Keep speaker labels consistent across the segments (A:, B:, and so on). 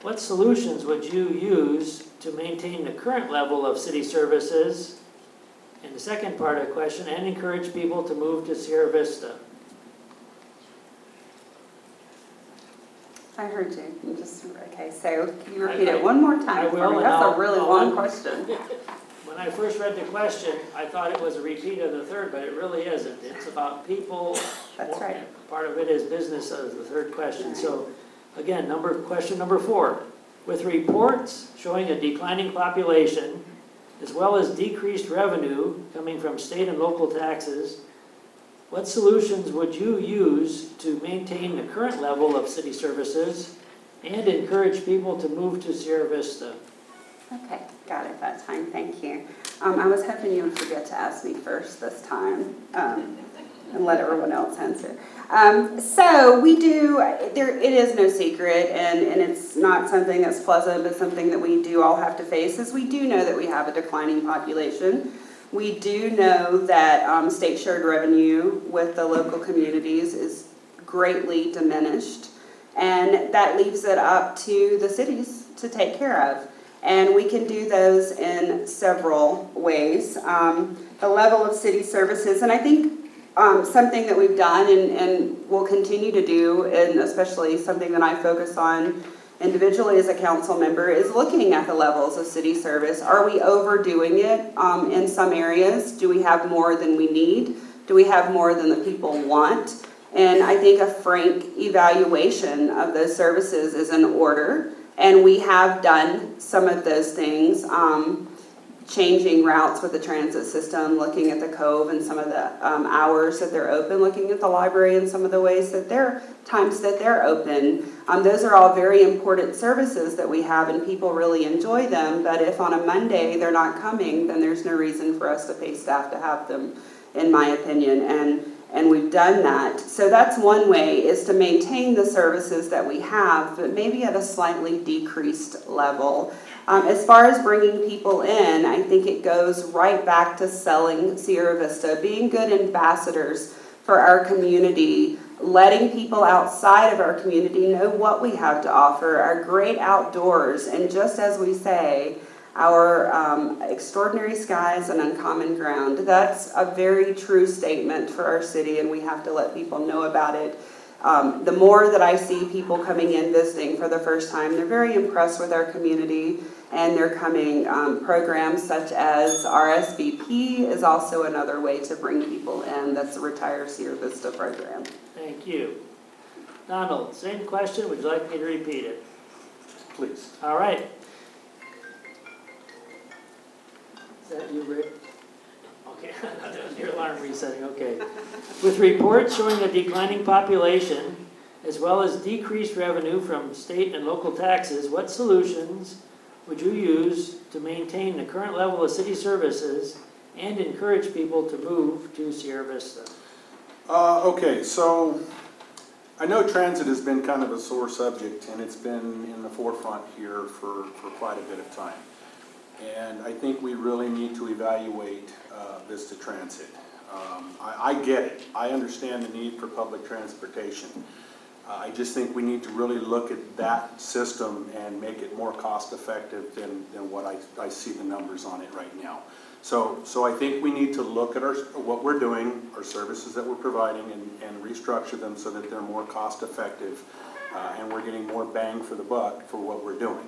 A: What solutions would you use to maintain the current level of city services? And the second part of the question, and encourage people to move to Sierra Vista.
B: I heard you. Okay, so can you repeat it one more time?
A: I will.
B: For me? That's a really long question.
A: When I first read the question, I thought it was a repeat of the third, but it really isn't. It's about people.
B: That's right.
A: Part of it is business as the third question. So again, question number 4. With reports showing a declining population, as well as decreased revenue coming from state and local taxes, what solutions would you use to maintain the current level of city services and encourage people to move to Sierra Vista?
B: Okay, got it that time. Thank you. I was hoping you would forget to ask me first this time and let everyone else answer. So we do, it is no secret, and it's not something that's pleasant, but something that we do all have to face, is we do know that we have a declining population. We do know that state shared revenue with the local communities is greatly diminished, and that leaves it up to the cities to take care of. And we can do those in several ways. The level of city services, and I think something that we've done and will continue to do, and especially something that I focus on individually as a council member, is looking at the levels of city service. Are we overdoing it in some areas? Do we have more than we need? Do we have more than the people want? And I think a frank evaluation of those services is in order. And we have done some of those things, changing routes with the transit system, looking at the Cove and some of the hours that they're open, looking at the library and some of the ways that times that they're open. Those are all very important services that we have, and people really enjoy them. But if on a Monday they're not coming, then there's no reason for us to pay staff to have them, in my opinion. And we've done that. So that's one way, is to maintain the services that we have, but maybe at a slightly decreased level. As far as bringing people in, I think it goes right back to selling Sierra Vista, being good ambassadors for our community, letting people outside of our community know what we have to offer, our great outdoors, and just as we say, our extraordinary skies and uncommon ground. That's a very true statement for our city, and we have to let people know about it. The more that I see people coming in visiting for the first time, they're very impressed with our community, and they're coming. Programs such as RSVP is also another way to bring people in. That's the Retire Sierra Vista program.
A: Thank you. Donald, same question. Would you like me to repeat it?
C: Please.
A: All right. Is that you, Rick? Okay, that was your alarm resetting, okay. With reports showing a declining population, as well as decreased revenue from state and local taxes, what solutions would you use to maintain the current level of city services and encourage people to move to Sierra Vista?
C: Okay, so I know transit has been kind of a sore subject, and it's been in the forefront here for quite a bit of time. And I think we really need to evaluate Vista Transit. I get it. I understand the need for public transportation. I just think we need to really look at that system and make it more cost effective than what I see the numbers on it right now. So I think we need to look at what we're doing, our services that we're providing, and restructure them so that they're more cost effective and we're getting more bang for the buck for what we're doing.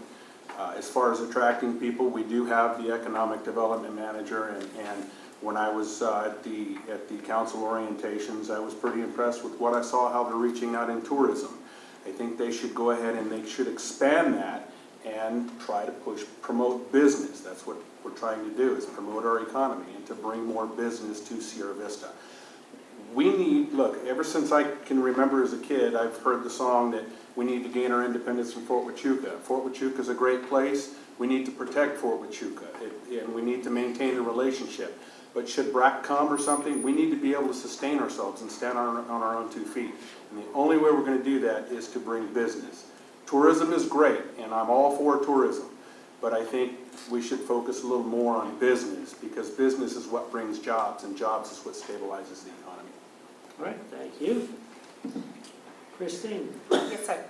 C: As far as attracting people, we do have the economic development manager, and when I was at the council orientations, I was pretty impressed with what I saw, how they're reaching out in tourism. I think they should go ahead and they should expand that and try to promote business. That's what we're trying to do, is promote our economy and to bring more business to Sierra Vista. Look, ever since I can remember as a kid, I've heard the song that we need to gain our independence from Fort Huachuca. Fort Huachuca is a great place. We need to protect Fort Huachuca, and we need to maintain a relationship. But should BRAC come or something, we need to be able to sustain ourselves and stand on our own 2 feet. And the only way we're going to do that is to bring business. Tourism is great, and I'm all for tourism. But I think we should focus a little more on business, because business is what brings jobs, and jobs is what stabilizes the economy.
A: All right, thank you. Kristine.
D: Yes, sir.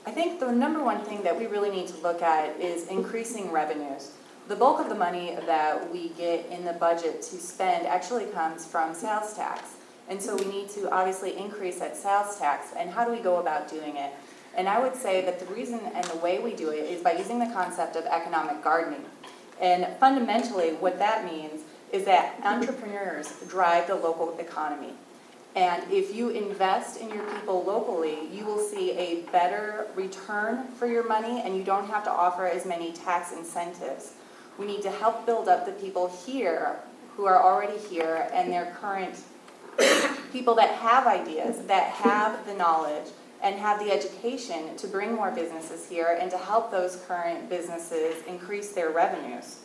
D: I think the number one thing that we really need to look at is increasing revenues. The bulk of the money that we get in the budget to spend actually comes from sales tax. And so we need to obviously increase that sales tax. And how do we go about doing it? And I would say that the reason and the way we do it is by using the concept of economic gardening. And fundamentally what that means is that entrepreneurs drive the local economy. And if you invest in your people locally, you will see a better return for your money, and you don't have to offer as many tax incentives. We need to help build up the people here who are already here and their current people that have ideas, that have the knowledge, and have the education to bring more businesses here and to help those current businesses increase their revenues.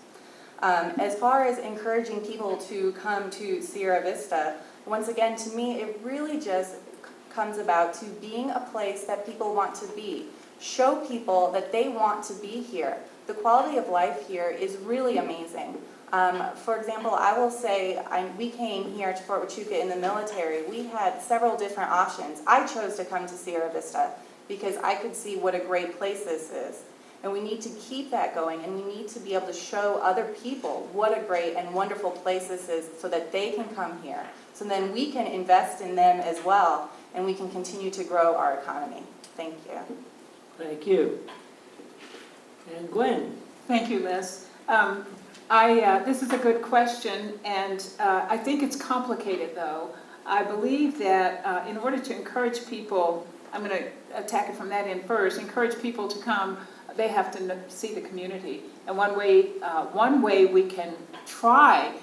D: As far as encouraging people to come to Sierra Vista, once again, to me, it really just comes about to being a place that people want to be. Show people that they want to be here. The quality of life here is really amazing. For example, I will say, we came here to Fort Huachuca in the military. We had several different options. I chose to come to Sierra Vista because I could see what a great place this is. And we need to keep that going, and we need to be able to show other people what a great and wonderful place this is so that they can come here. So then we can invest in them as well, and we can continue to grow our economy. Thank you.
A: Thank you. And Gwen?
E: Thank you, Liz. This is a good question, and I think it's complicated, though. I believe that in order to encourage people, I'm going to attack it from that end first, encourage people to come, they have to see the community. And one way we can try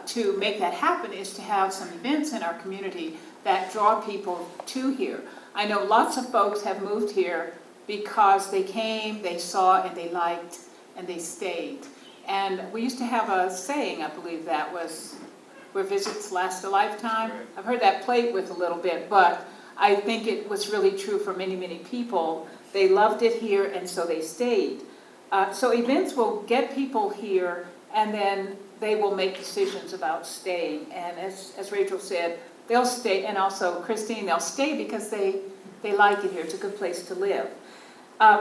E: to make that happen is to have some events in our community that draw people to here. I know lots of folks have moved here because they came, they saw, and they liked, and they stayed. And we used to have a saying, I believe that was, where visits last a lifetime. I've heard that played with a little bit, but I think it was really true for many, many people. They loved it here, and so they stayed. So events will get people here, and then they will make decisions about staying. And as Rachel said, they'll stay, and also Kristine, they'll stay because they like it here. It's a good place to live.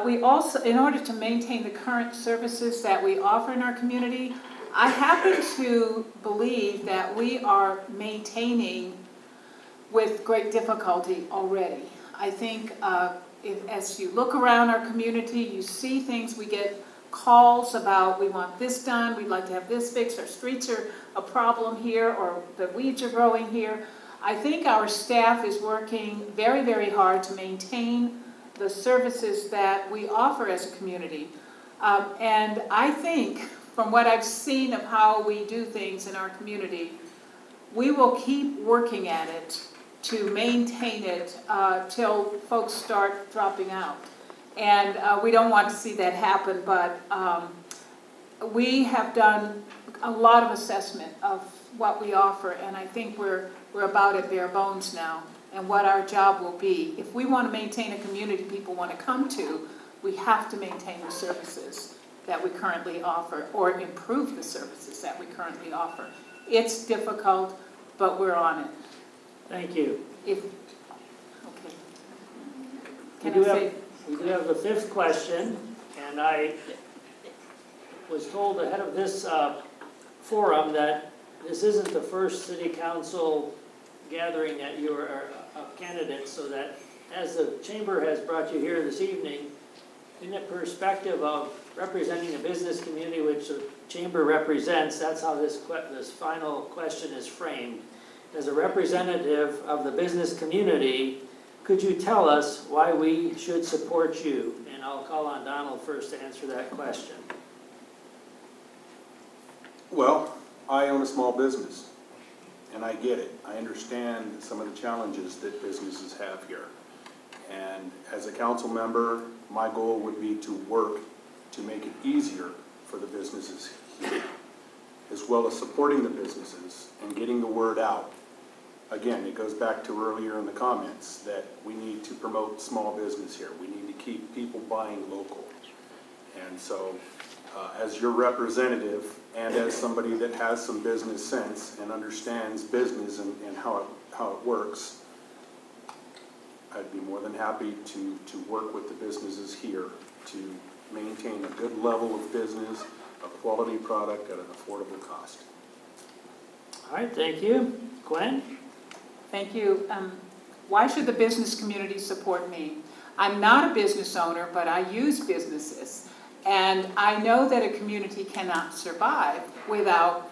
E: We also, in order to maintain the current services that we offer in our community, I happen to believe that we are maintaining with great difficulty already. I think as you look around our community, you see things, we get calls about we want this done, we'd like to have this fixed, our streets are a problem here, or the weeds are growing here. I think our staff is working very, very hard to maintain the services that we offer as a community. And I think from what I've seen of how we do things in our community, we will keep working at it to maintain it till folks start dropping out. And we don't want to see that happen, but we have done a lot of assessment of what we offer, and I think we're about at bare bones now and what our job will be. If we want to maintain a community people want to come to, we have to maintain the services that we currently offer or improve the services that we currently offer. It's difficult, but we're on it.
A: Thank you.
E: Okay.
A: We do have the fifth question, and I was told ahead of this forum that this isn't the first city council gathering that you are candidates, so that as the chamber has brought you here this evening, in the perspective of representing the business community which the chamber represents, that's how this final question is framed. As a representative of the business community, could you tell us why we should support you? And I'll call on Donald first to answer that question.
C: Well, I own a small business, and I get it. I understand some of the challenges that businesses have here. And as a council member, my goal would be to work to make it easier for the businesses here, as well as supporting the businesses and getting the word out. Again, it goes back to earlier in the comments that we need to promote small business here. We need to keep people buying local. And so, as your representative and as somebody that has some business sense and understands business and how it works, I'd be more than happy to work with the businesses here to maintain a good level of business, a quality product at an affordable cost.
A: All right, thank you. Gwen?
E: Thank you. Why should the business community support me? I'm not a business owner, but I use businesses. And I know that a community cannot survive without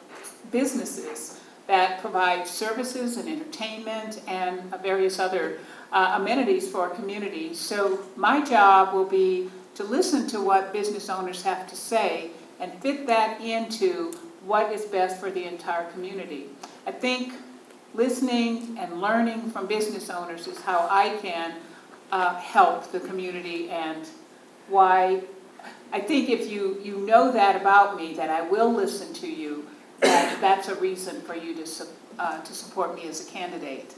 E: businesses that provide services and entertainment and various other amenities for our community. So my job will be to listen to what business owners have to say and fit that into what is best for the entire community. I think listening and learning from business owners is how I can help the community, and why I think if you know that about me, that I will listen to you, that's a reason for you to support me as a candidate.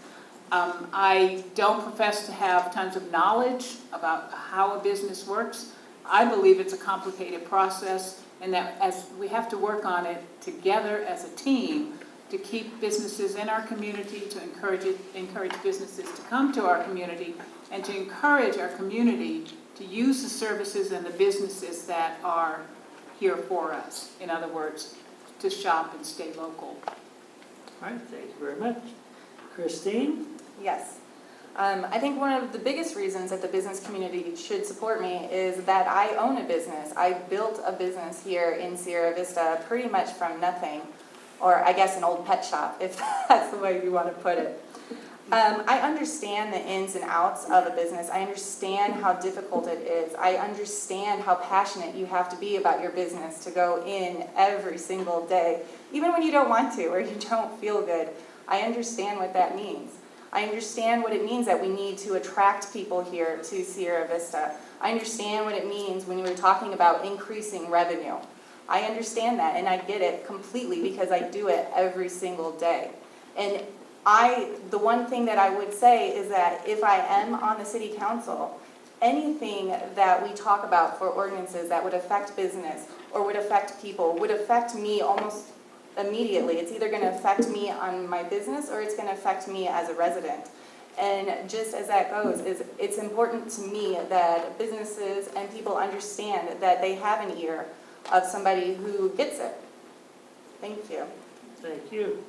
E: I don't profess to have tons of knowledge about how a business works. I believe it's a complicated process, and that as we have to work on it together as a team to keep businesses in our community, to encourage businesses to come to our community, and to encourage our community to use the services and the businesses that are here for us. In other words, to shop and stay local.
A: All right, thank you very much. Kristine?
D: Yes. I think one of the biggest reasons that the business community should support me is that I own a business. I built a business here in Sierra Vista pretty much from nothing, or I guess an old pet shop, if that's the way you want to put it. I understand the ins and outs of a business. I understand how difficult it is. I understand how passionate you have to be about your business to go in every single day, even when you don't want to or you don't feel good. I understand what that means. I understand what it means that we need to attract people here to Sierra Vista. I understand what it means when you were talking about increasing revenue. I understand that, and I get it completely because I do it every single day. And the one thing that I would say is that if I am on the city council, anything that we talk about for ordinances that would affect business or would affect people would affect me almost immediately. It's either going to affect me on my business or it's going to affect me as a resident. And just as that goes, it's important to me that businesses and people understand that they have an ear of somebody who gets it. Thank you.
A: Thank you.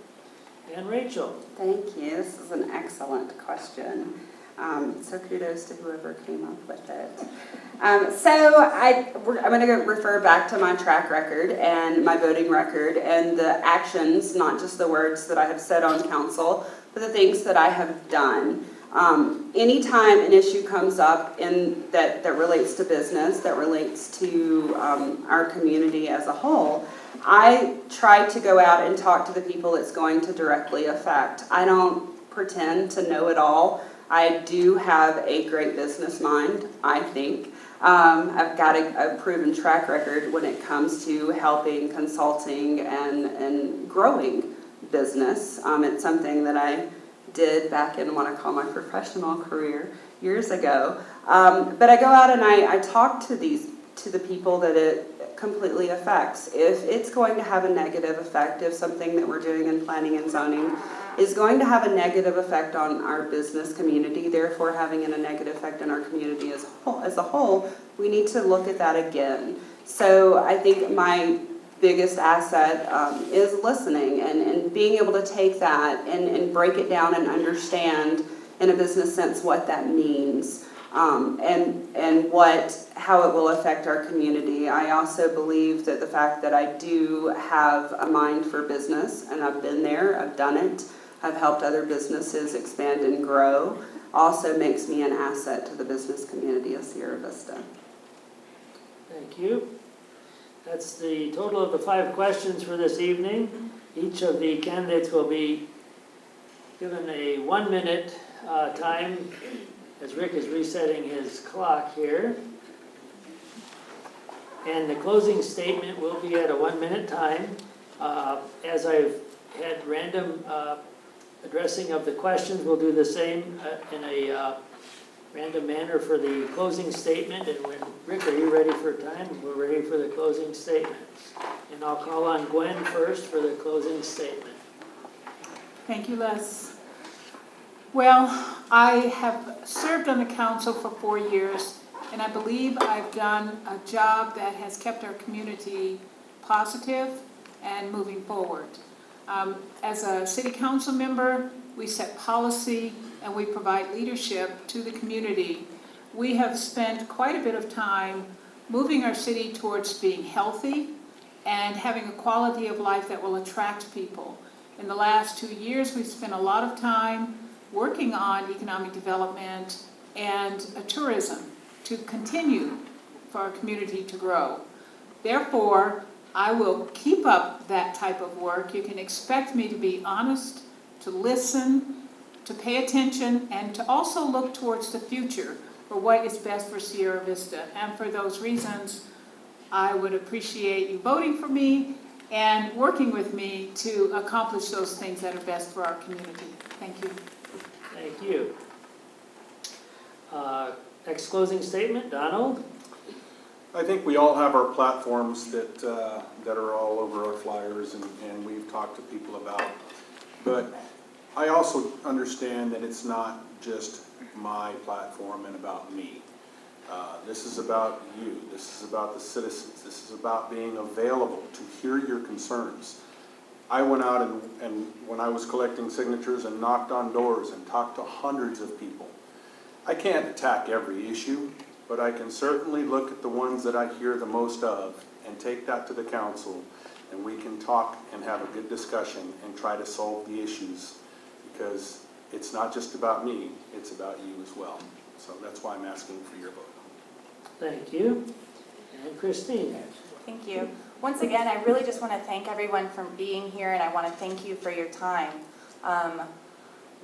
A: And Rachel?
B: Thank you. This is an excellent question. So kudos to whoever came up with it. So I'm going to refer back to my track record and my voting record and the actions, not just the words that I have said on council, but the things that I have done. Anytime an issue comes up that relates to business, that relates to our community as a whole, I try to go out and talk to the people it's going to directly affect. I don't pretend to know it all. I do have a great business mind, I think. I've got a proven track record when it comes to helping, consulting, and growing business. It's something that I did back in what I call my professional career years ago. But I go out and I talk to the people that it completely affects. If it's going to have a negative effect, if something that we're doing in planning and zoning is going to have a negative effect on our business community, therefore having a negative effect on our community as a whole, we need to look at that again. So I think my biggest asset is listening and being able to take that and break it down and understand in a business sense what that means. And how it will affect our community. I also believe that the fact that I do have a mind for business, and I've been there, I've done it, I've helped other businesses expand and grow, also makes me an asset to the business community of Sierra Vista.
A: Thank you. That's the total of the 5 questions for this evening. Each of the candidates will be given a 1-minute time as Rick is resetting his clock here. And the closing statement will be at a 1-minute time. As I've had random addressing of the questions, we'll do the same in a random manner for the closing statement. And when, Rick, are you ready for time? We're ready for the closing statements. And I'll call on Gwen first for the closing statement.
E: Thank you, Les. Well, I have served on the council for 4 years, and I believe I've done a job that has kept our community positive and moving forward. As a city council member, we set policy and we provide leadership to the community. We have spent quite a bit of time moving our city towards being healthy and having a quality of life that will attract people. In the last 2 years, we've spent a lot of time working on economic development and tourism to continue for our community to grow. Therefore, I will keep up that type of work. You can expect me to be honest, to listen, to pay attention, and to also look towards the future for what is best for Sierra Vista. And for those reasons, I would appreciate you voting for me and working with me to accomplish those things that are best for our community. Thank you.
A: Thank you. Next closing statement, Donald?
C: I think we all have our platforms that are all over our flyers and we've talked to people about. But I also understand that it's not just my platform and about me. This is about you. This is about the citizens. This is about being available to hear your concerns. I went out and when I was collecting signatures and knocked on doors and talked to hundreds of people. I can't attack every issue, but I can certainly look at the ones that I hear the most of and take that to the council, and we can talk and have a good discussion and try to solve the issues, because it's not just about me, it's about you as well. So that's why I'm asking for your vote.
A: Thank you. And Kristine?
D: Thank you. Once again, I really just want to thank everyone for being here, and I want to thank you for your time.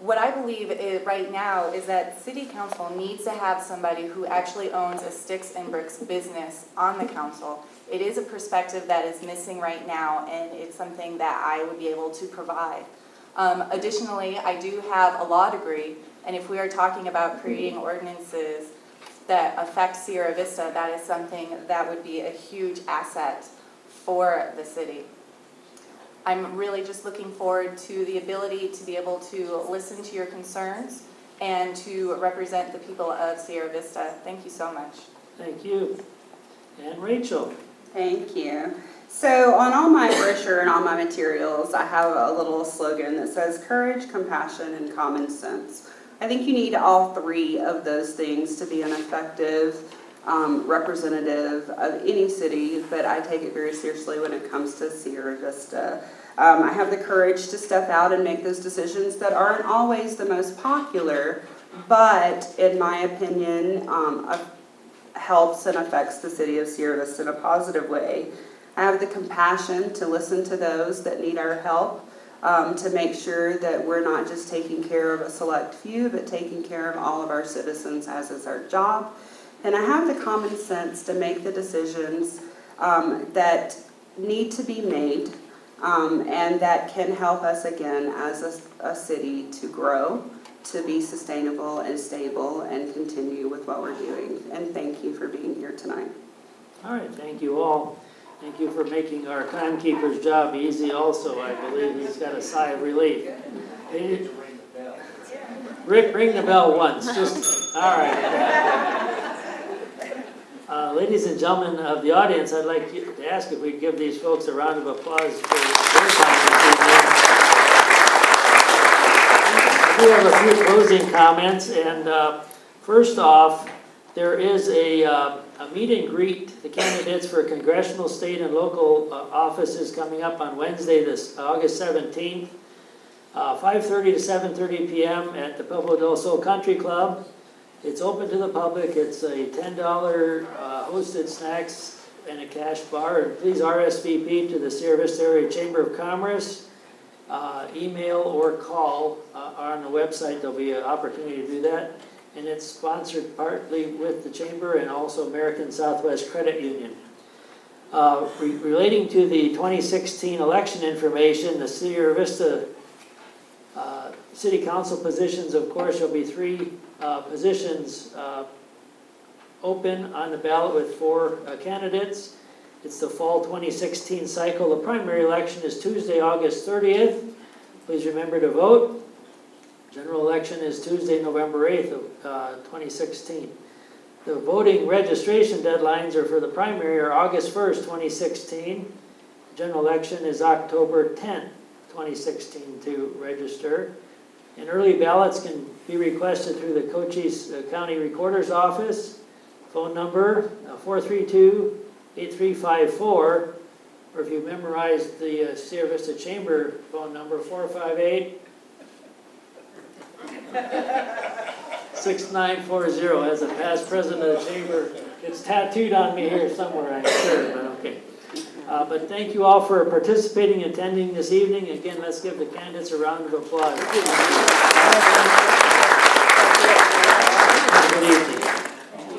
D: What I believe right now is that City Council needs to have somebody who actually owns a sticks and bricks business on the council. It is a perspective that is missing right now, and it's something that I would be able to provide. Additionally, I do have a law degree, and if we are talking about creating ordinances that affect Sierra Vista, that is something that would be a huge asset for the city. I'm really just looking forward to the ability to be able to listen to your concerns and to represent the people of Sierra Vista. Thank you so much.
A: Thank you. And Rachel?
B: Thank you. So on all my brochure and all my materials, I have a little slogan that says courage, compassion, and common sense. I think you need all three of those things to be an effective representative of any city, but I take it very seriously when it comes to Sierra Vista. I have the courage to step out and make those decisions that aren't always the most popular, but in my opinion, helps and affects the city of Sierra Vista in a positive way. I have the compassion to listen to those that need our help, to make sure that we're not just taking care of a select few, but taking care of all of our citizens, as is our job. And I have the common sense to make the decisions that need to be made, and that can help us again as a city to grow, to be sustainable and stable, and continue with what we're doing. And thank you for being here tonight.
A: All right, thank you all. Thank you for making our timekeeper's job easy also. I believe he's got a sigh of relief. Rick, ring the bell once. Just all right. Ladies and gentlemen of the audience, I'd like to ask if we could give these folks a round of applause for their time this evening. We have a few closing comments, and first off, there is a meet and greet the candidates for congressional, state, and local offices coming up on Wednesday, August 17th, 5:30 to 7:30 p.m. at the Pueblo del Sol Country Club. It's open to the public. It's a $10 hosted snacks and a cash bar. And please RSVP to the Sierra Vista Area Chamber of Commerce. Email or call on the website. There'll be an opportunity to do that. And it's sponsored partly with the Chamber and also American Southwest Credit Union. Relating to the 2016 election information, the Sierra Vista City Council positions, of course, there'll be 3 positions open on the ballot with 4 candidates. It's the fall 2016 cycle. The primary election is Tuesday, August 30th. Please remember to vote. General election is Tuesday, November 8th of 2016. The voting registration deadlines are for the primary are August 1st, 2016. General election is October 10th, 2016 to register. And early ballots can be requested through the Cochise County Recorder's Office. Phone number 432-8354, or if you memorized the Sierra Vista Chamber phone number, 458-6940. As a past president of the chamber, it's tattooed on me here somewhere, I'm sure, but okay. But thank you all for participating and attending this evening. Again, let's give the candidates a round of applause.